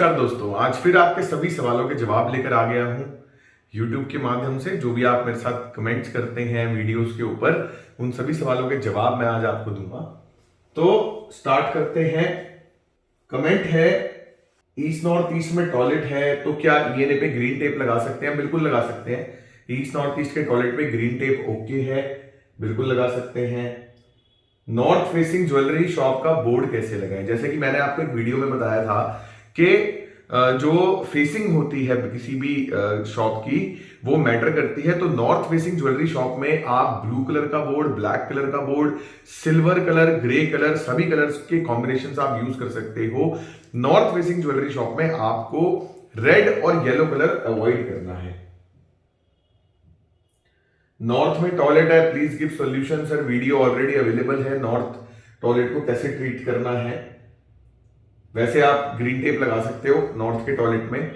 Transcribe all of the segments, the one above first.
नमस्कार दोस्तों, आज फिर आपके सभी सवालों के जवाब लेकर आ गया हूं YouTube के माध्यम से। जो भी आप मेरे साथ कमेंट्स करते हैं वीडियोस के ऊपर, उन सभी सवालों के जवाब मैं आज आपको दूंगा। तो स्टार्ट करते हैं। कमेंट है, ईस्ट नॉर्थ ईस्ट में टॉयलेट है तो क्या ईएनए पे ग्रीन टेप लगा सकते हैं? बिल्कुल लगा सकते हैं। ईस्ट नॉर्थ ईस्ट के टॉयलेट पे ग्रीन टेप ओके है, बिल्कुल लगा सकते हैं। नॉर्थ फेसिंग ज्वेलरी शॉप का बोर्ड कैसे लगाएं? जैसे कि मैंने आपको एक वीडियो में बताया था कि जो फेसिंग होती है किसी भी शॉप की, वो मैटर करती है। तो नॉर्थ फेसिंग ज्वेलरी शॉप में आप ब्लू कलर का बोर्ड, ब्लैक कलर का board, silver colour, grey colour, सभी कलर्स के कॉम्बिनेशन आप यूज कर सकते हो। नॉर्थ फेसिंग ज्वेलरी शॉप में आपको रेड और येलो कलर अवॉइड करना है। नॉर्थ में टॉयलेट है, please give solution. Sir video already available है, नॉर्थ टॉयलेट को कैसे ट्रीट करना है। वैसे आप ग्रीन टेप लगा सकते हो नॉर्थ के टॉयलेट में।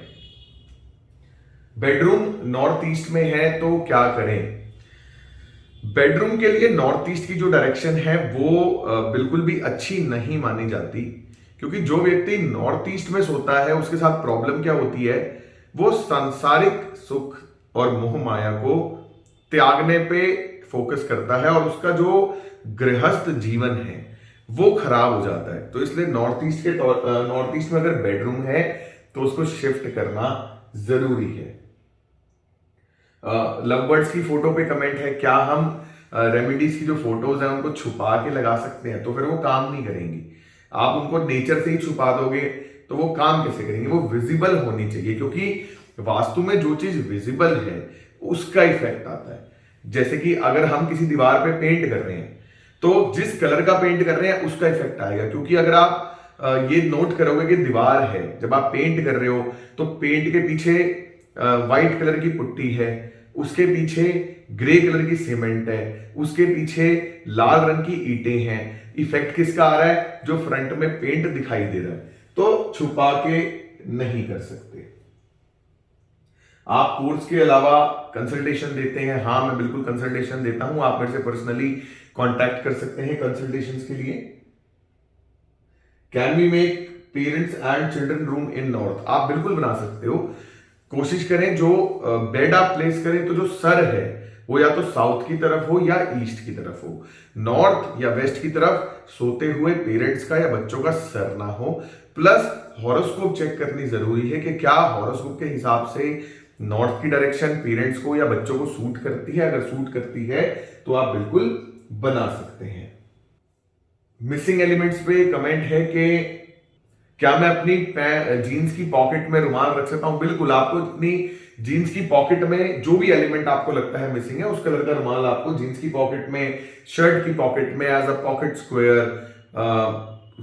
बेडरूम नॉर्थ ईस्ट में है तो क्या करें? बेडरूम के लिए नॉर्थ ईस्ट की जो डायरेक्शन है वो बिल्कुल भी अच्छी नहीं मानी जाती, क्योंकि जो व्यक्ति नॉर्थ ईस्ट में सोता है उसके साथ प्रॉब्लम क्या होती है, वो सांसारिक सुख और मोह माया को त्यागने पे फोकस करता है और उसका जो गृहस्थ जीवन है वो खराब हो जाता है। तो इसलिए नॉर्थ ईस्ट में अगर बेडरूम है तो उसको शिफ्ट करना जरूरी है। लव बर्ड्स की फोटो पे कमेंट है, क्या हम रेमेडीज की जो फोटोज हैं उनको छुपा के लगा सकते हैं? तो फिर वो काम नहीं करेंगी। आप उनको नेचर से ही छुपा दोगे तो वो काम कैसे करेंगे? वो विजिबल होनी चाहिए, क्योंकि वास्तु में जो चीज विजिबल है उसका इफेक्ट आता है। जैसे कि अगर हम किसी दीवार पे पेंट कर रहे हैं तो जिस कलर का पेंट कर रहे हैं उसका इफेक्ट आएगा। क्योंकि अगर आप ये नोट करोगे कि दीवार है, जब आप पेंट कर रहे हो तो पेंट के पीछे व्हाइट कलर की पुट्टी है, उसके पीछे ग्रे कलर की सीमेंट है, उसके पीछे लाल रंग की ईंटें हैं। इफेक्ट किसका आ रहा है? जो फ्रंट में पेंट दिखाई दे रहा है। तो छुपा के नहीं कर सकते। आप कोर्स के अलावा कंसल्टेशन देते हैं? हाँ, मैं बिल्कुल कंसल्टेशन देता हूं। आप मेरे से पर्सनली कांटेक्ट कर सकते हैं कंसल्टेशन के लिए। Can we make parents and children room in north? आप बिल्कुल बना सकते हो। कोशिश करें जो बेड आप प्लेस करें तो जो सर है वो या तो साउथ की तरफ हो या ईस्ट की तरफ हो। नॉर्थ या वेस्ट की तरफ सोते हुए पेरेंट्स का या बच्चों का सर ना हो। प्लस हॉरोस्कोप चेक करनी जरूरी है कि क्या हॉरोस्कोप के हिसाब से नॉर्थ की डायरेक्शन पेरेंट्स को या बच्चों को सूट करती है। अगर सूट करती है तो आप बिल्कुल बना सकते हैं। मिसिंग एलिमेंट्स पे कमेंट है कि क्या मैं अपनी जीन्स की पॉकेट में रुमाल रख सकता हूं? बिल्कुल, आपको अपनी जीन्स की पॉकेट में जो भी एलिमेंट आपको लगता है मिसिंग है, उस कलर का रुमाल आपको जीन्स की पॉकेट में, शर्ट की पॉकेट में as a pocket square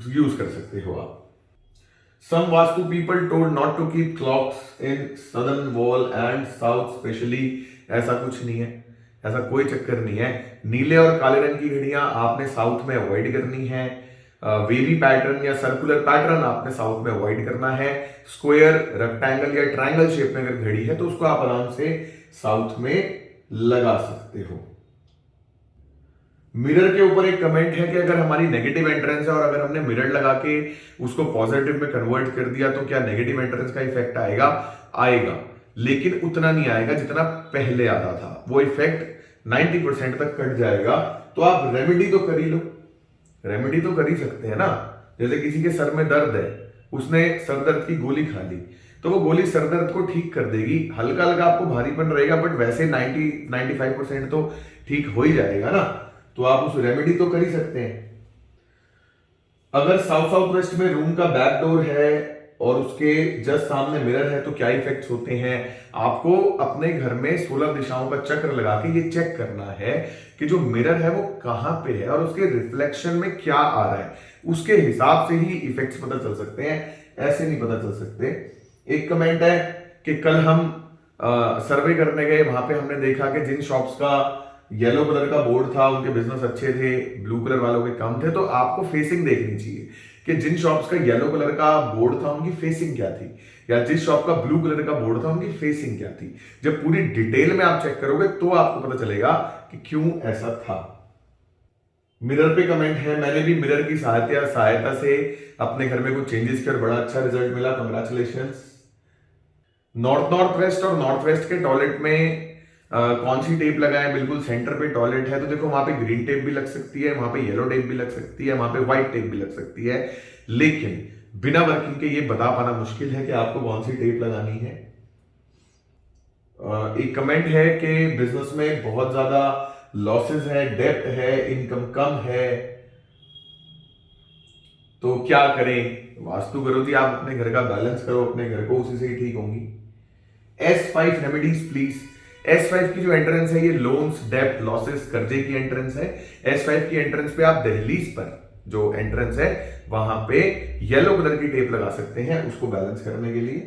use कर सकते हो आप। Some Vastu people told not to keep clocks in southern wall and south specially। ऐसा कुछ नहीं है, ऐसा कोई चक्कर नहीं है। नीले और काले रंग की घड़ियां आपने साउथ में अवॉइड करनी है। वेवी पैटर्न या सर्कुलर पैटर्न आपने साउथ में अवॉइड करना है। स्क्वायर, रेक्टेंगल या ट्रायंगल शेप में अगर घड़ी है तो उसको आप आराम से साउथ में लगा सकते हो। मिरर के ऊपर एक कमेंट है कि अगर हमारी नेगेटिव एंट्रेंस है और अगर हमने मिरर लगा के उसको पॉजिटिव में कन्वर्ट कर दिया तो क्या नेगेटिव एंट्रेंस का इफेक्ट आएगा? आएगा, लेकिन उतना नहीं आएगा जितना पहले आता था। वो इफेक्ट 90% तक कट जाएगा। तो आप रेमेडी तो कर ही लो, रेमेडी तो कर ही सकते हैं ना। जैसे किसी के सर में दर्द है, उसने सर दर्द की गोली खा ली तो वो गोली सर दर्द को ठीक कर देगी। हल्का हल्का आपको भारीपन रहेगा, बट वैसे 90-95% तो ठीक हो ही जाएगा ना। तो आप उस रेमेडी तो कर ही सकते हैं। अगर साउथ साउथ वेस्ट में रूम का बैक डोर है और उसके जस्ट सामने मिरर है तो क्या इफेक्ट्स होते हैं? आपको अपने घर में 16 दिशाओं का चक्र लगा के ये चेक करना है कि जो मिरर है वो कहां पे है और उसके रिफ्लेक्शन में क्या आ रहा है। उसके हिसाब से ही इफेक्ट्स पता चल सकते हैं, ऐसे नहीं पता चल सकते। एक कमेंट है कि कल हम सर्वे करने गए, वहां पे हमने देखा कि जिन शॉप्स का येलो कलर का बोर्ड था उनके बिजनेस अच्छे थे, ब्लू कलर वालों के कम थे। तो आपको फेसिंग देखनी चाहिए कि जिन शॉप्स का येलो कलर का बोर्ड था उनकी फेसिंग क्या थी, या जिस शॉप का ब्लू कलर का बोर्ड था उनकी फेसिंग क्या थी। जब पूरी डिटेल में आप चेक करोगे तो आपको पता चलेगा कि क्यों ऐसा था। मिरर पे कमेंट है, मैंने भी मिरर की सहायता से अपने घर में कुछ चेंजेस किए और बड़ा अच्छा रिजल्ट मिला, कंग्रेचुलेशंस। नॉर्थ वेस्ट और नॉर्थ वेस्ट के टॉयलेट में कौन सी टेप लगाएं? बिल्कुल सेंटर पे टॉयलेट है तो देखो वहां पे ग्रीन टेप भी लग सकती है, वहां पे येलो टेप भी लग सकती है, वहां पे व्हाइट टेप भी लग सकती है, लेकिन बिना वर्किंग के ये बता पाना मुश्किल है कि आपको कौन सी टेप लगानी है। एक कमेंट है कि बिजनेस में बहुत ज्यादा लॉसेस है, डेब्ट है, इनकम कम है, तो क्या करें? वास्तु करो जी, आप अपने घर का बैलेंस करो, अपने घर को उसी से ही ठीक होंगी। S5 remedies please. S5 की जो एंट्रेंस है ये लोन्स, डेब्ट, लॉसेस, कर्जे की एंट्रेंस है। S5 की एंट्रेंस पे आप दहलीज पर जो एंट्रेंस है वहां पे येलो कलर की टेप लगा सकते हैं उसको बैलेंस करने के लिए।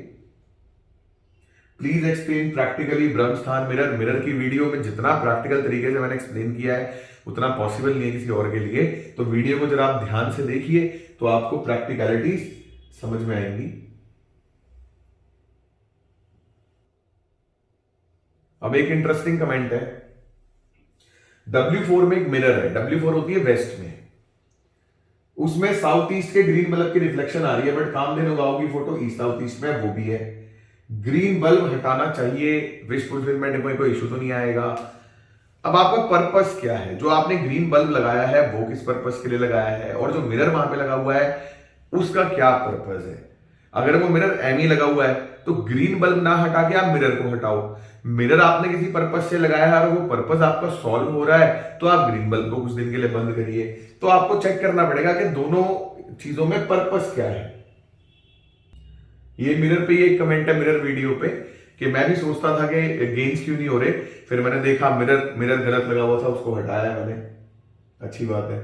प्लीज एक्सप्लेन प्रैक्टिकली ब्रह्म स्थान मिरर। मिरर की वीडियो में जितना प्रैक्टिकल तरीके से मैंने एक्सप्लेन किया है उतना पॉसिबल नहीं है किसी और के लिए, तो वीडियो को जरा आप ध्यान से देखिए तो आपको प्रैक्टिकलिटीज समझ में आएंगी। अब एक इंटरेस्टिंग कमेंट है, W4 में एक मिरर है, W4 होती है वेस्ट में, उसमें साउथ ईस्ट के ग्रीन बल्ब की रिफ्लेक्शन आ रही है, बट कामधेनु गांव की फोटो ईस्ट साउथ ईस्ट में वो भी है। ग्रीन बल्ब हटाना चाहिए, विश फुलफिलमेंट में कोई इशू तो नहीं आएगा। अब आपका पर्पस क्या है? जो आपने ग्रीन बल्ब लगाया है वो किस पर्पस के लिए लगाया है, और जो मिरर वहां पे लगा हुआ है उसका क्या पर्पस है? अगर वो मिरर एमी लगा हुआ है तो ग्रीन बल्ब ना हटा के आप मिरर को हटाओ। मिरर आपने किसी पर्पस से लगाया है और वो पर्पस आपका सॉल्व हो रहा है तो आप ग्रीन बल्ब को कुछ दिन के लिए बंद करिए। तो आपको चेक करना पड़ेगा कि दोनों चीजों में पर्पस क्या है। ये मिरर पे ये कमेंट है मिरर वीडियो पे कि मैं भी सोचता था कि गेन्स क्यों नहीं हो रहे, फिर मैंने देखा मिरर गलत लगा हुआ था, उसको हटाया मैंने। अच्छी बात है।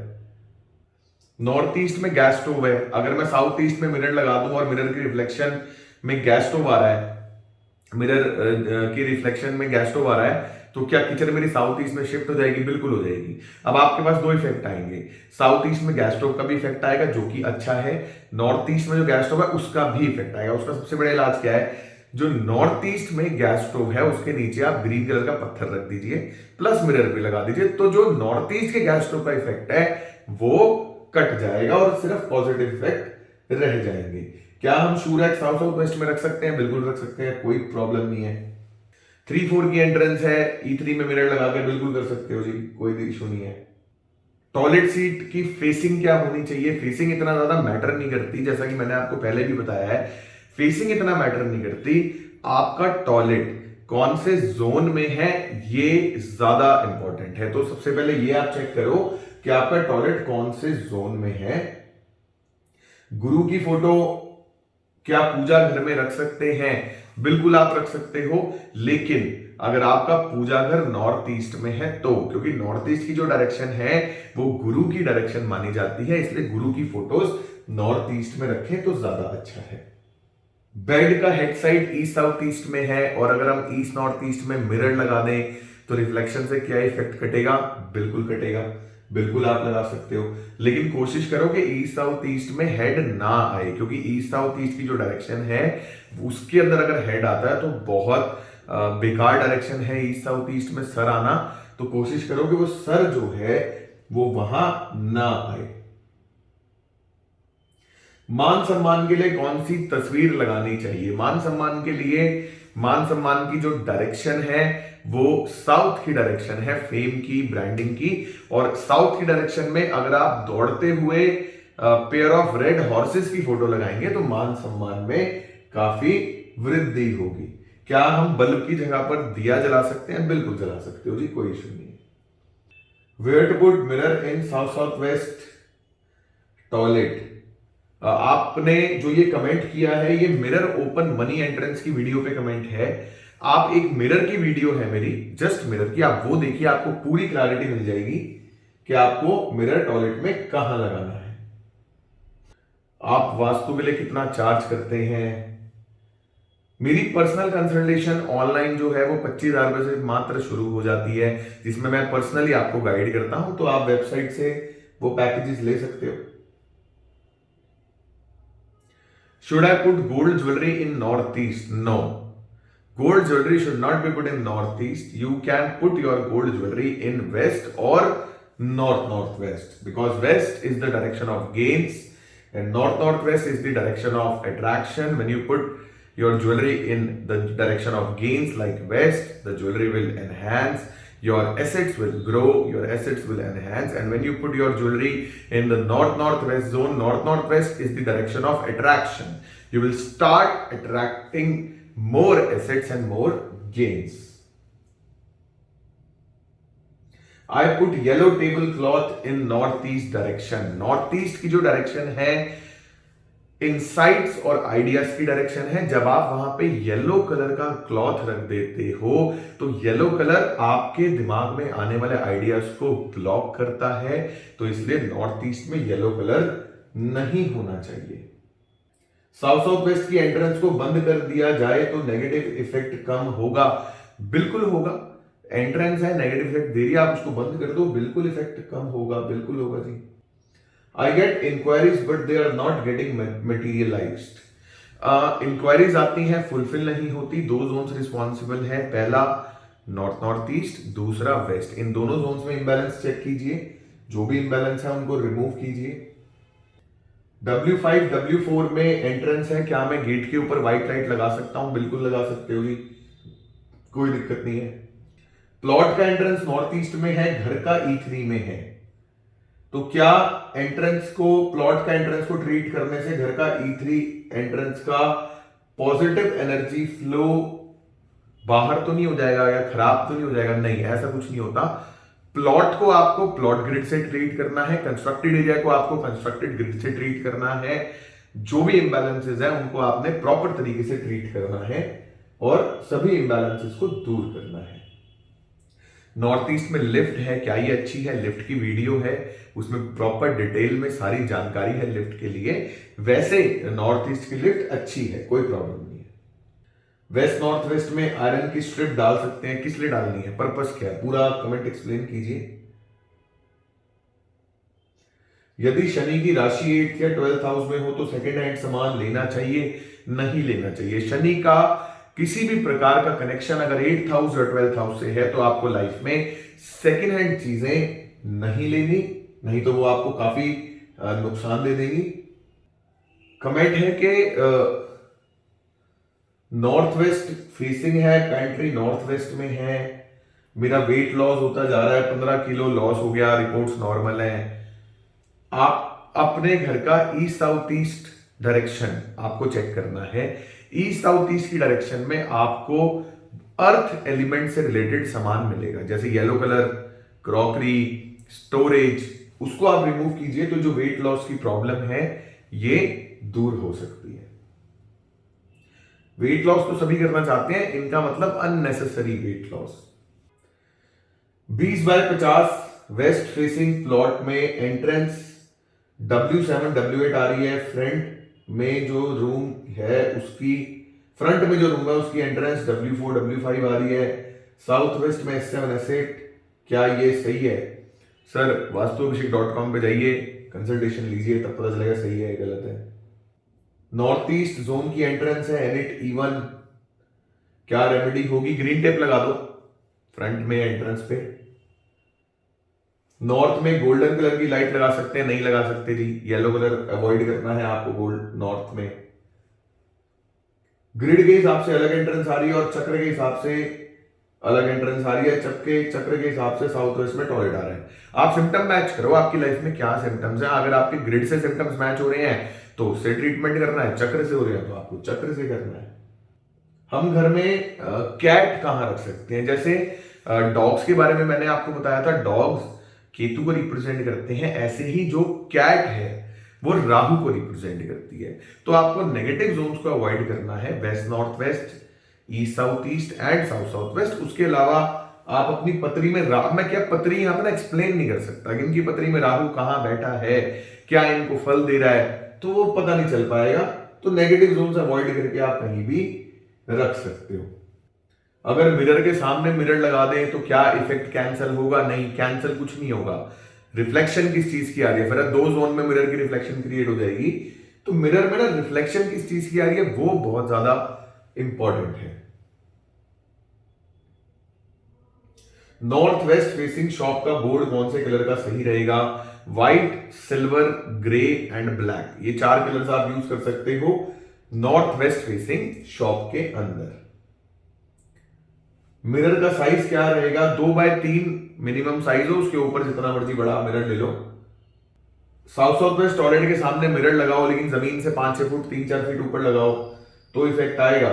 नॉर्थ ईस्ट में गैस स्टोव है, अगर मैं साउथ ईस्ट में मिरर लगा दूं और मिरर की रिफ्लेक्शन में गैस स्टोव आ रहा है, मिरर की रिफ्लेक्शन में गैस स्टोव आ रहा है, तो क्या किचन मेरी साउथ ईस्ट में शिफ्ट हो जाएगी? बिल्कुल हो जाएगी। अब आपके पास दो इफेक्ट आएंगे, साउथ ईस्ट में गैस स्टोव का भी इफेक्ट आएगा जो कि अच्छा है, नॉर्थ ईस्ट में जो गैस स्टोव है उसका भी इफेक्ट आएगा। उसका सबसे बड़ा इलाज क्या है? जो नॉर्थ ईस्ट में गैस स्टोव है उसके नीचे आप ग्रीन कलर का पत्थर रख दीजिए, प्लस मिरर भी लगा दीजिए, तो जो नॉर्थ ईस्ट के गैस स्टोव का इफेक्ट है वो कट जाएगा और सिर्फ पॉजिटिव इफेक्ट रह जाएंगे। क्या हम शूरैक साउथ साउथ वेस्ट में रख सकते हैं? बिल्कुल रख सकते हैं, कोई प्रॉब्लम नहीं है। 3-4 की एंट्रेंस है, E3 में मिरर लगा के बिल्कुल कर सकते हो जी, कोई इशू नहीं है। टॉयलेट सीट की फेसिंग क्या होनी चाहिए? फेसिंग इतना ज्यादा मैटर नहीं करती, जैसा कि मैंने आपको पहले भी बताया है, फेसिंग इतना मैटर नहीं करती। आपका टॉयलेट कौन से जोन में है ये ज्यादा इंपॉर्टेंट है। तो सबसे पहले ये आप चेक करो कि आपका टॉयलेट कौन से जोन में है। गुरु की फोटो क्या पूजा घर में रख सकते हैं? बिल्कुल आप रख सकते हो, लेकिन अगर आपका पूजा घर नॉर्थ ईस्ट में है तो, क्योंकि नॉर्थ ईस्ट की जो डायरेक्शन है वो गुरु की डायरेक्शन मानी जाती है, इसलिए गुरु की फोटोज नॉर्थ ईस्ट में रखें तो ज्यादा अच्छा है। बेड का head side east south east में है और अगर हम ईस्ट नॉर्थ ईस्ट में मिरर लगा दें तो रिफ्लेक्शन से क्या इफेक्ट कटेगा? बिल्कुल कटेगा, बिल्कुल आप लगा सकते हो, लेकिन कोशिश करो कि ईस्ट साउथ ईस्ट में हेड ना आए, क्योंकि ईस्ट साउथ ईस्ट की जो डायरेक्शन है उसके अंदर अगर हेड आता है तो बहुत बेकार डायरेक्शन है ईस्ट साउथ ईस्ट में सर आना। तो कोशिश करो कि वो सर जो है वो वहां ना आए। मान सम्मान के लिए कौन सी तस्वीर लगानी चाहिए? मान सम्मान के लिए मान सम्मान की जो डायरेक्शन है वो साउथ की डायरेक्शन है, फेम की, ब्रांडिंग की, और साउथ की डायरेक्शन में अगर आप दौड़ते हुए पेयर ऑफ रेड हॉर्सेस की फोटो लगाएंगे तो मान सम्मान में काफी वृद्धि होगी। क्या हम बल्ब की जगह पर दिया जला सकते हैं? बिल्कुल जला सकते हो जी, कोई इशू नहीं है। Where to put mirror in south south west toilet? आपने जो ये कमेंट किया है ये मिरर ओपन मनी एंट्रेंस की वीडियो पे कमेंट है। आप एक मिरर की वीडियो है मेरी, जस्ट मिरर की, आप वो देखिए, आपको पूरी क्लैरिटी मिल जाएगी कि आपको मिरर टॉयलेट में कहां लगाना है। आप वास्तु के लिए कितना चार्ज करते हैं? मेरी पर्सनल कंसल्टेशन ऑनलाइन जो है वो 25,000 रुपए से मात्र शुरू हो जाती है, जिसमें मैं पर्सनली आपको गाइड करता हूं, तो आप वेबसाइट से वो पैकेजेस ले सकते हो। Should I put gold jewelry in northeast? No. Gold jewelry should not be put in northeast. You can put your gold jewelry in west or north northwest, because west is the direction of gains and north northwest is the direction of attraction. When you put your jewelry in the direction of gains like west, the jewelry will enhance, your assets will grow, your assets will enhance. And when you put your jewelry in the north northwest zone, north northwest is the direction of attraction. You will start attracting more assets and more gains. I put yellow tablecloth in northeast direction. North की जो direction है insights और ideas की direction है. जब आप वहां पे येलो कलर का क्लॉथ रख देते हो तो येलो कलर आपके दिमाग में आने वाले आइडियाज को ब्लॉक करता है, तो इसलिए नॉर्थ ईस्ट में येलो कलर नहीं होना चाहिए. साउथ साउथ वेस्ट की एंट्रेंस को बंद कर दिया जाए तो नेगेटिव इफेक्ट कम होगा. बिल्कुल होगा. एंट्रेंस है, नेगेटिव इफेक्ट दे रही है, आप उसको बंद कर दो, बिल्कुल इफेक्ट कम होगा, बिल्कुल होगा जी. I get inquiries but they are not getting materialized. Inquiries आती हैं, फुलफिल नहीं होती. दो जोन्स रिस्पॉन्सिबल है, पहला नॉर्थ नॉर्थ ईस्ट, दूसरा वेस्ट. इन दोनों जोन्स में इंबैलेंस चेक कीजिए, जो भी इंबैलेंस है उनको रिमूव कीजिए. W5 W4 में एंट्रेंस है, क्या मैं गेट के ऊपर व्हाइट लाइट लगा सकता हूं? बिल्कुल लगा सकते हो जी, कोई दिक्कत नहीं है. प्लॉट का एंट्रेंस नॉर्थ ईस्ट में है, घर का E3 में है, तो क्या एंट्रेंस को, प्लॉट का एंट्रेंस को ट्रीट करने से घर का E3 एंट्रेंस का पॉजिटिव एनर्जी फ्लो बाहर तो नहीं हो जाएगा या खराब तो नहीं हो जाएगा? नहीं, ऐसा कुछ नहीं होता. प्लॉट को आपको प्लॉट ग्रिड से ट्रीट करना है, कंस्ट्रक्टेड एरिया को आपको कंस्ट्रक्टेड ग्रिड से ट्रीट करना है. जो भी इंबैलेंसेस है उनको आपने प्रॉपर तरीके से ट्रीट करना है और सभी इंबैलेंसेस को दूर करना है. नॉर्थ ईस्ट में लिफ्ट है, क्या ये अच्छी है? लिफ्ट की वीडियो है, उसमें प्रॉपर डिटेल में सारी जानकारी है लिफ्ट के लिए. वैसे नॉर्थ ईस्ट की लिफ्ट अच्छी है, कोई प्रॉब्लम नहीं है. वेस्ट नॉर्थ वेस्ट में आयरन की स्ट्रिप डाल सकते हैं, किस लिए डालनी है, पर्पस क्या है, पूरा कमेंट एक्सप्लेन कीजिए. यदि शनि की राशि 8th या 12th हाउस में हो तो सेकेंड हैंड सामान लेना चाहिए? नहीं लेना चाहिए. शनि का किसी भी प्रकार का कनेक्शन अगर 8th हाउस और 12th हाउस से है तो आपको लाइफ में सेकेंड हैंड चीजें नहीं लेनी, नहीं तो वो आपको काफी नुकसान दे देंगी. कमेंट है कि नॉर्थ वेस्ट फेसिंग है, पेंट्री नॉर्थ वेस्ट में है, मेरा वेट लॉस होता जा रहा है, 15 किलो लॉस हो गया, रिपोर्ट्स नॉर्मल है. आप अपने घर का ईस्ट साउथ ईस्ट डायरेक्शन आपको चेक करना है. ईस्ट साउथ ईस्ट की डायरेक्शन में आपको अर्थ एलिमेंट से रिलेटेड सामान मिलेगा, जैसे येलो कलर, क्रॉकरी, स्टोरेज, उसको आप रिमूव कीजिए तो जो वेट लॉस की प्रॉब्लम है ये दूर हो सकती है. वेट लॉस तो सभी करना चाहते हैं, इनका मतलब unnecessary weight loss. 20x50 waste facing plot में एंट्रेंस W7 W8 आ रही है. फ्रंट में जो रूम है उसकी, फ्रंट में जो रूम है उसकी एंट्रेंस W4 W5 आ रही है. साउथ वेस्ट में S7 S8, क्या ये सही है? सर वास्तुअभिषेक.com पे जाइए, कंसल्टेशन लीजिए, तब पता चलेगा सही है गलत है. नॉर्थ ईस्ट जोन की एंट्रेंस है NIT E1, क्या रेमेडी होगी? ग्रीन टेप लगा दो फ्रंट में एंट्रेंस पे. नॉर्थ में गोल्डन कलर की लाइट लगा सकते हैं? नहीं लगा सकते जी, येलो कलर अवॉइड करना है आपको गोल्ड नॉर्थ में. ग्रिड के हिसाब से अलग एंट्रेंस आ रही है और चक्र के हिसाब से अलग एंट्रेंस आ रही है. चक्र के हिसाब से साउथ वेस्ट में टॉयलेट आ रहे हैं. आप सिम्टम मैच करो, आपकी लाइफ में क्या सिम्टम्स हैं. अगर आपके ग्रिड से सिम्टम्स मैच हो रहे हैं तो उससे ट्रीटमेंट करना है, चक्र से हो रहे हैं तो आपको चक्र से करना है. हम घर में कैट कहां रख सकते हैं? जैसे डॉग्स के बारे में मैंने आपको बताया था, डॉग्स केतु को रिप्रेजेंट करते हैं, ऐसे ही जो कैट है वो राहु को रिप्रेजेंट करती है. तो आपको नेगेटिव जोन्स को अवॉइड करना है, waste north waste, east south east and south south waste. उसके अलावा आप अपनी पत्री में मैं क्या पत्री यहां पर एक्सप्लेन नहीं कर सकता कि इनकी पत्री में राहु कहां बैठा है, क्या इनको फल दे रहा है, तो वो पता नहीं चल पाएगा. तो नेगेटिव जोन्स अवॉइड करके आप कहीं भी रख सकते हो. अगर मिरर के सामने मिरर लगा दें तो क्या इफेक्ट कैंसिल होगा? नहीं, कैंसिल कुछ नहीं होगा. रिफ्लेक्शन किस चीज की आ रही है? फिर दो जोन में मिरर की रिफ्लेक्शन क्रिएट हो जाएगी. तो मिरर में ना रिफ्लेक्शन किस चीज की आ रही है वो बहुत ज्यादा इंपॉर्टेंट है. नॉर्थ वेस्ट फेसिंग शॉप का बोर्ड कौन से कलर का सही रहेगा? White, silver, grey and black, ये 4 कलर्स आप यूज कर सकते हो नॉर्थ वेस्ट फेसिंग शॉप के अंदर। मिरर का साइज क्या रहेगा? 2x3 मिनिमम साइज हो, उसके ऊपर जितना मर्जी बड़ा मिरर ले लो। साउथ साउथ वेस्ट टॉयलेट के सामने मिरर लगाओ, लेकिन जमीन से 5-6 फुट 3-4 फीट ऊपर लगाओ तो इफेक्ट आएगा,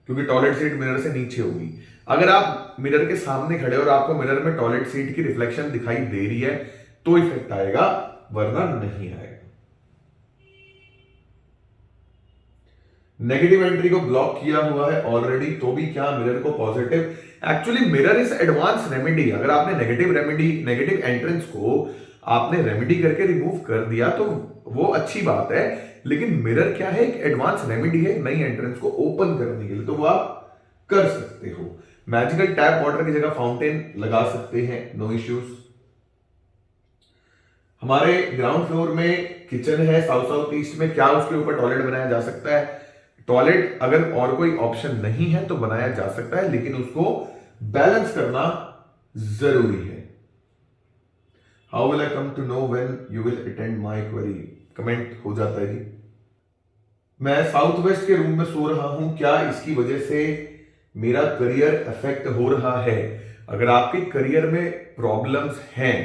क्योंकि टॉयलेट सीट मिरर से नीचे होगी। अगर आप मिरर के सामने खड़े हो और आपको मिरर में टॉयलेट सीट की रिफ्लेक्शन दिखाई दे रही है तो इफेक्ट आएगा, वरना नहीं आएगा। नेगेटिव एंट्री को ब्लॉक किया हुआ है ऑलरेडी, तो भी क्या मिरर को positive? Actually mirror is advance remedy. अगर आपने नेगेटिव एंट्रेंस को आपने रेमेडी करके रिमूव कर दिया तो वो अच्छी बात है, लेकिन मिरर क्या है? एक एडवांस रेमेडी है नई एंट्रेंस को ओपन करने के लिए, तो वो आप कर सकते हो। मैजिकल टैप वाटर की जगह फाउंटेन लगा सकते हैं, नो इश्यूज। हमारे ग्राउंड फ्लोर में किचन है साउथ साउथ ईस्ट में, क्या उसके ऊपर टॉयलेट बनाया जा सकता है? टॉयलेट अगर और कोई ऑप्शन नहीं है तो बनाया जा सकता है, लेकिन उसको बैलेंस करना जरूरी है। How will I come to know when you will attend my query? Comment हो जाता है जी। मैं साउथ वेस्ट के रूम में सो रहा हूं, क्या इसकी वजह से मेरा करियर अफेक्ट हो रहा है? अगर आपके करियर में प्रॉब्लम्स हैं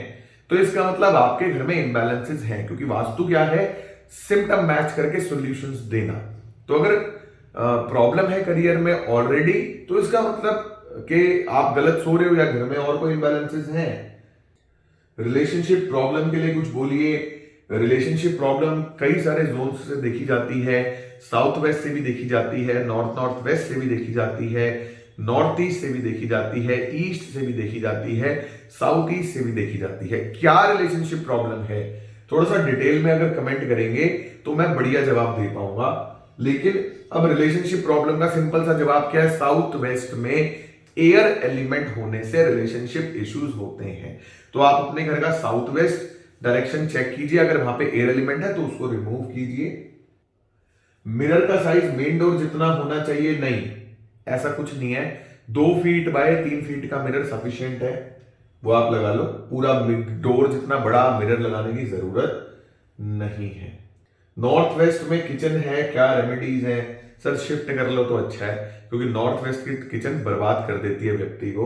तो इसका मतलब आपके घर में इम्बैलेंसेस हैं, क्योंकि वास्तु क्या है? सिम्टम मैच करके सॉल्यूशंस देना। तो अगर प्रॉब्लम है करियर में ऑलरेडी, तो इसका मतलब कि आप गलत सो रहे हो या घर में और कोई इम्बैलेंसेस हैं। रिलेशनशिप प्रॉब्लम के लिए कुछ बोलिए। रिलेशनशिप प्रॉब्लम कई सारे जोन से देखी जाती है, साउथ वेस्ट से भी देखी जाती है, नॉर्थ वेस्ट से भी देखी जाती है, नॉर्थ ईस्ट से भी देखी जाती है, ईस्ट से भी देखी जाती है, साउथ ईस्ट से भी देखी जाती है। क्या रिलेशनशिप प्रॉब्लम है, थोड़ा सा डिटेल में अगर कमेंट करेंगे तो मैं बढ़िया जवाब दे पाऊंगा। लेकिन अब रिलेशनशिप प्रॉब्लम का सिंपल सा जवाब क्या है? साउथ वेस्ट में एयर एलिमेंट होने से रिलेशनशिप इश्यूज होते हैं। तो आप अपने घर का साउथ वेस्ट डायरेक्शन चेक कीजिए, अगर वहां पे एयर एलिमेंट है तो उसको रिमूव कीजिए। मिरर का साइज मेन डोर जितना होना चाहिए, नहीं, ऐसा कुछ नहीं है। 2 फीट बाय 3 फीट का मिरर सफिशिएंट है, वो आप लगा लो। पूरा डोर जितना बड़ा मिरर लगाने की जरूरत नहीं है। नॉर्थ वेस्ट में किचन है, क्या रेमेडीज है? सर शिफ्ट कर लो तो अच्छा है, क्योंकि नॉर्थ वेस्ट की किचन बर्बाद कर देती है व्यक्ति को।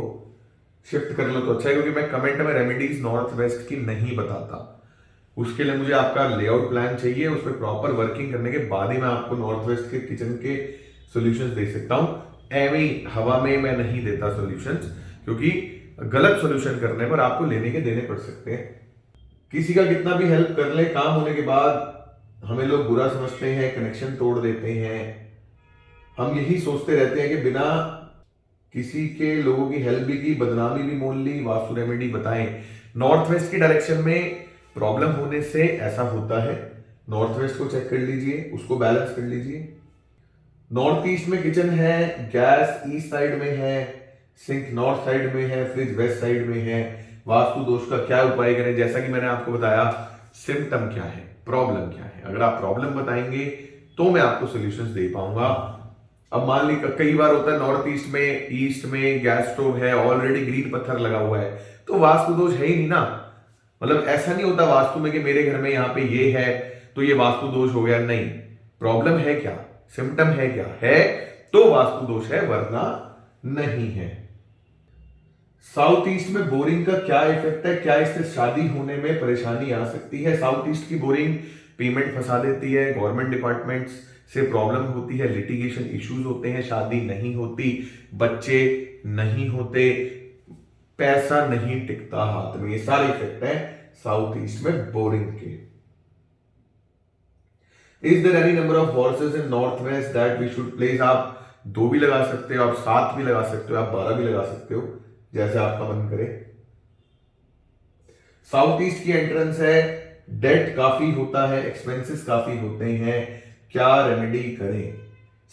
शिफ्ट कर लो तो अच्छा है, क्योंकि मैं कमेंट में रेमेडीज नॉर्थ वेस्ट की नहीं बताता। उसके लिए मुझे आपका लेआउट प्लान चाहिए, उस पर प्रॉपर वर्किंग करने के बाद ही मैं आपको नॉर्थ वेस्ट के किचन के सॉल्यूशंस दे सकता हूं। एवं ही हवा में मैं नहीं देता सॉल्यूशंस, क्योंकि गलत सॉल्यूशन करने पर आपको लेने के देने पड़ सकते हैं। किसी का कितना भी हेल्प कर ले, काम होने के बाद हमें लोग बुरा समझते हैं, कनेक्शन तोड़ देते हैं। हम यही सोचते रहते हैं कि बिना किसी के लोगों की हेल्प भी की, बदनामी भी मोल ली, वास्तु रेमेडी बताएं। नॉर्थ वेस्ट की डायरेक्शन में प्रॉब्लम होने से ऐसा होता है। नॉर्थ वेस्ट को चेक कर लीजिए, उसको बैलेंस कर लीजिए। नॉर्थ ईस्ट में किचन है, गैस ईस्ट साइड में है, सिंक नॉर्थ साइड में है, फ्रिज वेस्ट साइड में है। वास्तु दोष का क्या उपाय करें? जैसा कि मैंने आपको बताया, सिम्टम क्या है, प्रॉब्लम क्या है। अगर आप प्रॉब्लम बताएंगे तो मैं आपको सॉल्यूशंस दे पाऊंगा। अब मान ली कई बार होता है नॉर्थ ईस्ट में गैस स्टोव है, ऑलरेडी ग्रीन पत्थर लगा हुआ है, तो वास्तु दोष है ही नहीं ना। मतलब ऐसा नहीं होता वास्तु में कि मेरे घर में यहाँ पे ये है तो ये वास्तु दोष हो गया, नहीं। प्रॉब्लम है क्या, सिम्टम है क्या, है तो वास्तु दोष है, वरना नहीं है। साउथ ईस्ट में बोरिंग का क्या इफेक्ट है? क्या इससे शादी होने में परेशानी आ सकती है? साउथ ईस्ट की बोरिंग पेमेंट फंसा देती है, गवर्नमेंट डिपार्टमेंट्स से प्रॉब्लम होती है, लिटिगेशन इश्यूज होते हैं, शादी नहीं होती, बच्चे नहीं होते, पैसा नहीं टिकता हाथ में। ये सारे इफेक्ट है साउथ ईस्ट में बोरिंग के। Is there any number of horses in north west that we should place? आप 2 भी लगा सकते हो, आप 7 भी लगा सकते हो, आप 12 भी लगा सकते हो, जैसे आपका मन करे। साउथ ईस्ट की एंट्रेंस है, डेट काफी होता है, एक्सपेंसेस काफी होते हैं, क्या रेमेडी करें?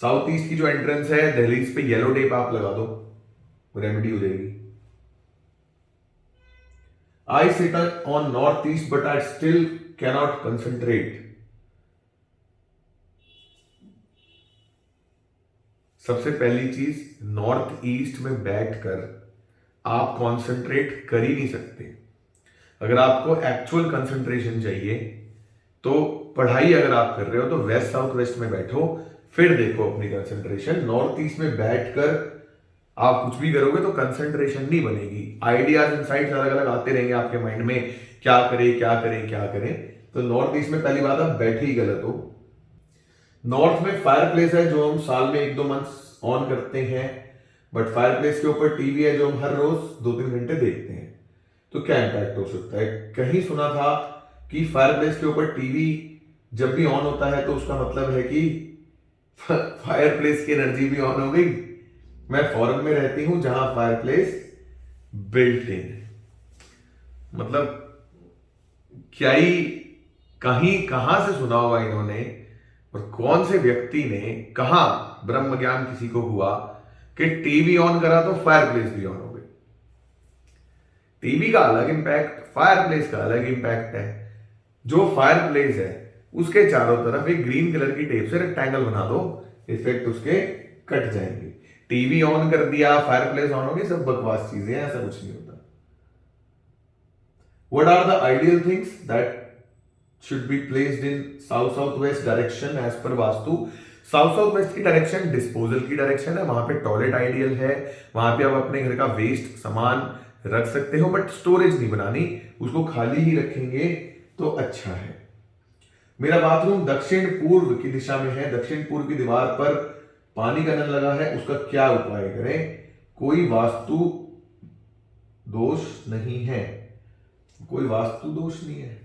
साउथ ईस्ट की जो एंट्रेंस है, दहलीज पे येलो टेप आप लगा दो, रेमेडी हो जाएगी। I sit on northeast but I still cannot concentrate. सबसे पहली चीज, नॉर्थ ईस्ट में बैठकर आप कॉन्सेंट्रेट कर ही नहीं सकते। अगर आपको एक्चुअल कंसंट्रेशन चाहिए तो पढ़ाई अगर आप कर रहे हो तो वेस्ट साउथ वेस्ट में बैठो, फिर देखो अपनी कंसंट्रेशन। नॉर्थ ईस्ट में बैठकर आप कुछ भी करोगे तो कंसंट्रेशन नहीं बनेगी। आइडियाज इनसाइट्स अलग अलग आते रहेंगे आपके माइंड में, क्या करें क्या करें क्या करें। तो नॉर्थ ईस्ट में पहली बात आप बैठे ही गलत हो। नॉर्थ में फायर प्लेस है जो हम साल में 1-2 मंथ्स ऑन करते हैं, बट फायर प्लेस के ऊपर टीवी है जो हम हर रोज 2-3 घंटे देखते हैं। तो क्या इंपैक्ट हो सकता है? कहीं सुना था कि फायर प्लेस के ऊपर टीवी जब भी ऑन होता है तो उसका मतलब है कि फायर प्लेस की एनर्जी भी ऑन हो गई। मैं फॉरेन में रहती हूं जहां फायर प्लेस बिल्ट इन है। मतलब क्या ही कहीं कहां से सुना होगा इन्होंने, और कौन से व्यक्ति ने कहा, ब्रह्म ज्ञान किसी को हुआ कि टीवी ऑन करा तो फायर प्लेस भी ऑन हो गई। टीवी का अलग इंपैक्ट, फायर प्लेस का अलग इंपैक्ट है। जो फायर प्लेस है उसके चारों तरफ एक ग्रीन कलर की टेप से रेक्टेंगल बना दो, इफेक्ट उसके कट जाएंगे। टीवी ऑन कर दिया फायर प्लेस ऑन होगी, सब बकवास चीजें हैं, ऐसा कुछ नहीं होता। What are the ideal things that should be placed in south south west direction as per Vastu? South south west की डायरेक्शन डिस्पोजल की डायरेक्शन है, वहां पे टॉयलेट आइडियल है। वहां पे आप अपने घर का वेस्ट सामान रख सकते हो, बट स्टोरेज नहीं बनानी, उसको खाली ही रखेंगे तो अच्छा है। मेरा बाथरूम दक्षिण पूर्व की दिशा में है, दक्षिण पूर्व की दीवार पर पानी का नल लगा है, उसका क्या उपाय करें? कोई वास्तु दोष नहीं है, कोई वास्तु दोष नहीं है।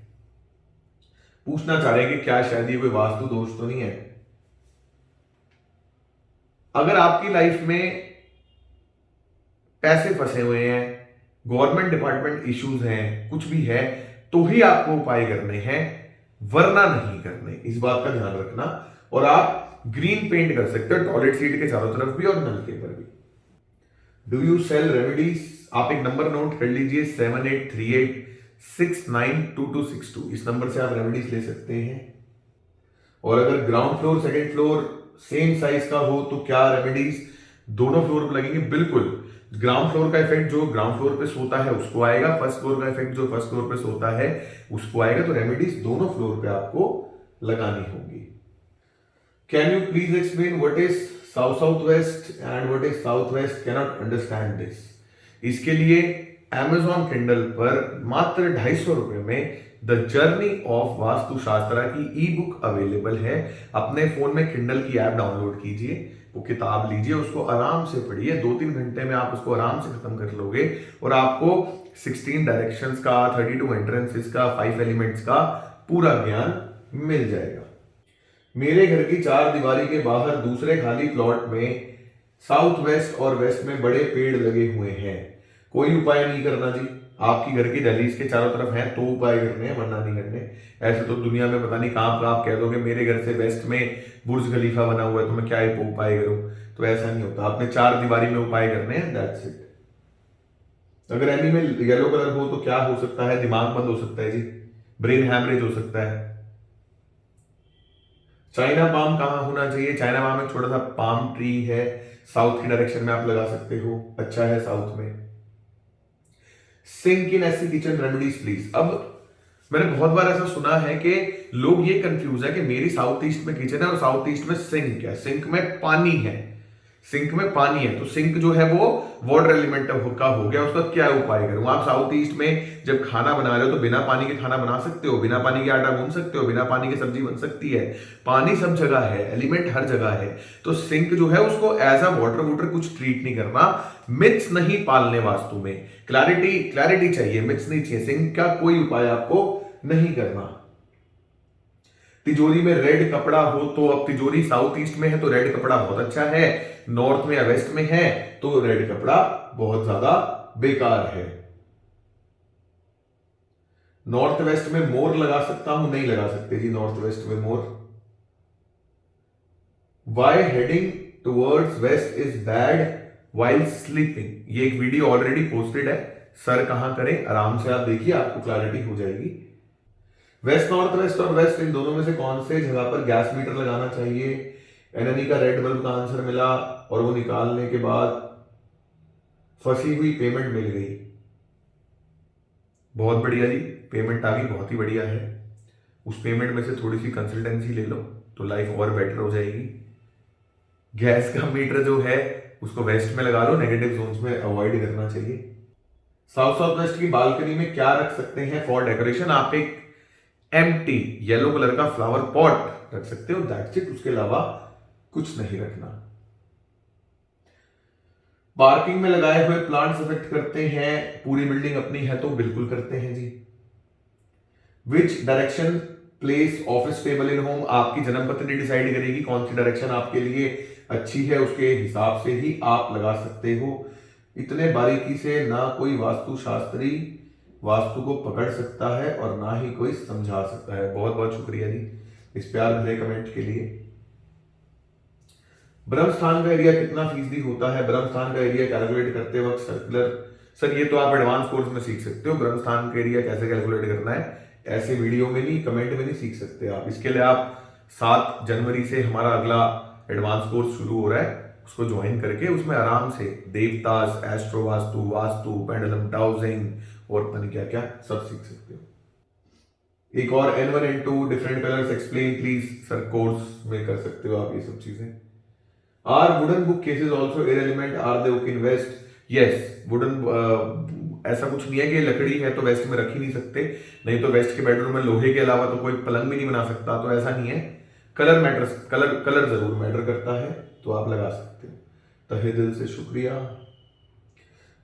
पूछना चाह रहे हैं कि क्या शायद ये कोई वास्तु दोष तो नहीं है। अगर आपकी लाइफ में पैसे फंसे हुए हैं, गवर्नमेंट डिपार्टमेंट इश्यूज हैं, कुछ भी है, तो ही आपको उपाय करने हैं, वरना नहीं करने। इस बात का ध्यान रखना। और आप ग्रीन पेंट कर सकते हो टॉयलेट सीट के चारों तरफ भी और नल के ऊपर भी। Do you sell remedies? आप एक नंबर नोट कर लीजिए, 7838692262। इस नंबर से आप रेमेडीज ले सकते हैं। और अगर ground floor second floor same size का हो तो क्या रेमेडीज दोनों फ्लोर पर लगेंगे? बिल्कुल। ग्राउंड फ्लोर का इफेक्ट जो ग्राउंड फ्लोर पे सोता है उसको आएगा, फर्स्ट फ्लोर का इफेक्ट जो फर्स्ट फ्लोर पे सोता है उसको आएगा। तो रेमेडीज दोनों फ्लोर पे आपको लगानी होगी। Can you please explain what is south south waste and what is south west? Can not understand this. इसके लिए Amazon किंडल पर मात्र 250 रुपए में द जर्नी ऑफ वास्तु शास्त्रा की ई बुक अवेलेबल है। अपने फोन में किंडल की ऐप डाउनलोड कीजिए, वो किताब लीजिए, उसको आराम से पढ़िए। 2-3 घंटे में आप उसको आराम से खत्म कर लोगे और आपको 16 डायरेक्शंस का, 32 एंट्रेंसेस का, 5 एलिमेंट्स का पूरा ज्ञान मिल जाएगा। मेरे घर की 4 दीवारी के बाहर दूसरे खाली प्लॉट में साउथ वेस्ट और वेस्ट में बड़े पेड़ लगे हुए हैं, कोई उपाय नहीं करना जी। आपकी घर की दहलीज के चारों तरफ हैं तो उपाय करने हैं, वरना नहीं करने। ऐसे तो दुनिया में पता नहीं कहां आप कह दोगे मेरे घर से वेस्ट में बुर्ज खलीफा बना हुआ है तो मैं क्या उपाय करूं, तो ऐसा नहीं होता। आपने 4 दीवारी में उपाय करने हैं, दैट्स इट। अगर एनिमल येलो कलर हो तो क्या हो सकता है? दिमाग बंद हो सकता है जी, ब्रेन हैमरेज हो सकता है। चाइना पाम कहां होना चाहिए? चाइना पाम एक छोटा सा पाम ट्री है, साउथ की डायरेक्शन में आप लगा सकते हो, अच्छा है साउथ में। सिंक इन ऐसी किचन रेमेडीज प्लीज। अब मैंने बहुत बार ऐसा सुना है कि लोग ये कंफ्यूज है कि मेरी साउथ ईस्ट में किचन है और साउथ ईस्ट में सिंक है, सिंक में पानी है, सिंक में पानी है, तो सिंक जो है वो वाटर एलिमेंट का हो गया, उसका क्या उपाय करूं? आप साउथ ईस्ट में जब खाना बना रहे हो तो बिना पानी के खाना बना सकते हो, बिना पानी के आटा गूंथ सकते हो, बिना पानी के सब्जी बन सकती है। पानी सब जगह है, एलिमेंट हर जगह है। तो सिंक जो है उसको एज अ वाटर कुछ ट्रीट नहीं करना। मिथ्स नहीं पालने वास्तु में, क्लैरिटी चाहिए, मिथ्स नहीं चाहिए। सिंक का कोई उपाय आपको नहीं करना। तिजोरी में रेड कपड़ा हो तो, अब तिजोरी साउथ ईस्ट में है तो रेड कपड़ा बहुत अच्छा है, नॉर्थ में या वेस्ट में है तो रेड कपड़ा बहुत ज्यादा बेकार है। नॉर्थ वेस्ट में मोर लगा सकता हूं? नहीं लगा सकते जी नॉर्थ वेस्ट में मोर। Why heading towards west is bad while sleeping? ये एक वीडियो ऑलरेडी पोस्टेड है, सर कहां करें, आराम से आप देखिए, आपको क्लैरिटी हो जाएगी। वेस्ट नॉर्थ वेस्ट और वेस्ट, इन दोनों में से कौन से जगह पर गैस मीटर लगाना चाहिए? एननी का रेड बल्ब का आंसर मिला और वो निकालने के बाद फंसी हुई पेमेंट मिल गई, बहुत बढ़िया जी, पेमेंट आ गई, बहुत ही बढ़िया है। उस पेमेंट में से थोड़ी सी कंसल्टेंसी ले लो तो लाइफ और बेटर हो जाएगी। गैस का मीटर जो है उसको वेस्ट में लगा लो, नेगेटिव जोन्स में अवॉइड करना चाहिए। साउथ साउथ वेस्ट की बालकनी में क्या रख सकते हैं फॉर डेकोरेशन? आप एक एम्प्टी येलो कलर का फ्लावर पॉट रख सकते हो, दैट्स इट, उसके अलावा कुछ नहीं रखना। पार्किंग में लगाए हुए प्लांट्स अफेक्ट करते हैं पूरी बिल्डिंग अपनी है तो? बिल्कुल करते हैं जी। Which direction place office table in home? आपकी जन्मपत्री डिसाइड करेगी कौन सी डायरेक्शन आपके लिए अच्छी है, उसके हिसाब से ही आप लगा सकते हो। इतने बारीकी से ना कोई वास्तु शास्त्री वास्तु को पकड़ सकता है और ना ही कोई समझा सकता है। बहुत बहुत शुक्रिया जी इस प्यार भरे कमेंट के लिए। ब्रह्म स्थान का एरिया कितना फीसदी होता है? ब्रह्म स्थान का एरिया कैलकुलेट करते वक्त सर्कुलर, सर ये तो आप एडवांस कोर्स में सीख सकते हो, ब्रह्म स्थान का एरिया कैसे कैलकुलेट करना है, ऐसे वीडियो में नहीं, कमेंट में नहीं सीख सकते आप। इसके लिए आप 7 जनवरी से हमारा अगला एडवांस कोर्स शुरू हो रहा है, उसको ज्वाइन करके उसमें आराम से देवतास, एस्ट्रो वास्तु, वास्तु, पेंडुलम टाउजिंग और पता नहीं क्या क्या सब सीख सकते हो। एक और N1 N2 different colours explain please, sir course में कर सकते हो आप ये सब चीजें। Are wooden bookcases also irrelevant? Are they okay in west? Yes, wooden ऐसा कुछ नहीं है कि लकड़ी है तो वेस्ट में रख ही नहीं सकते, नहीं तो वेस्ट के बेडरूम में लोहे के अलावा तो कोई पलंग भी नहीं बना सकता, तो ऐसा नहीं है। कलर मैटर्स, कलर जरूर मैटर करता है, तो आप लगा सकते हो। तहे दिल से शुक्रिया।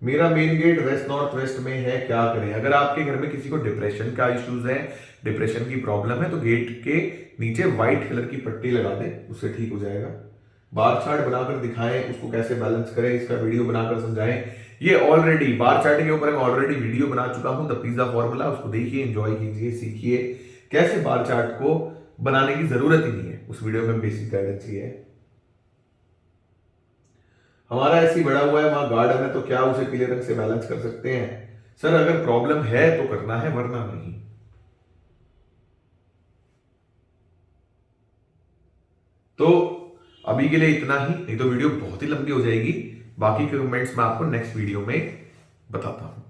मेरा main gate west north west में है, क्या करें? अगर आपके घर में किसी को डिप्रेशन का इश्यूज है, डिप्रेशन की प्रॉब्लम है, तो गेट के नीचे व्हाइट कलर की पट्टी लगा दें, उससे ठीक हो जाएगा। बार चार्ट बनाकर दिखाएं, उसको कैसे बैलेंस करें, इसका वीडियो बनाकर समझाएं। ये ऑलरेडी बार चार्ट के ऊपर मैं ऑलरेडी वीडियो बना चुका हूं, द पिज्जा फॉर्मूला, उसको देखिए, एंजॉय कीजिए, सीखिए कैसे बार चार्ट को बनाने की जरूरत ही नहीं है, उस वीडियो में बेसिक गाइडेंस ही है। हमारा ऐसी बड़ा हुआ है, वहां गार्डन है, तो क्या उसे पीले रंग से बैलेंस कर सकते हैं? सर अगर प्रॉब्लम है तो करना है, वरना नहीं। तो अभी के लिए इतना ही, नहीं तो वीडियो बहुत ही लंबी हो जाएगी। बाकी के कमेंट्स मैं आपको नेक्स्ट वीडियो में बताता हूं।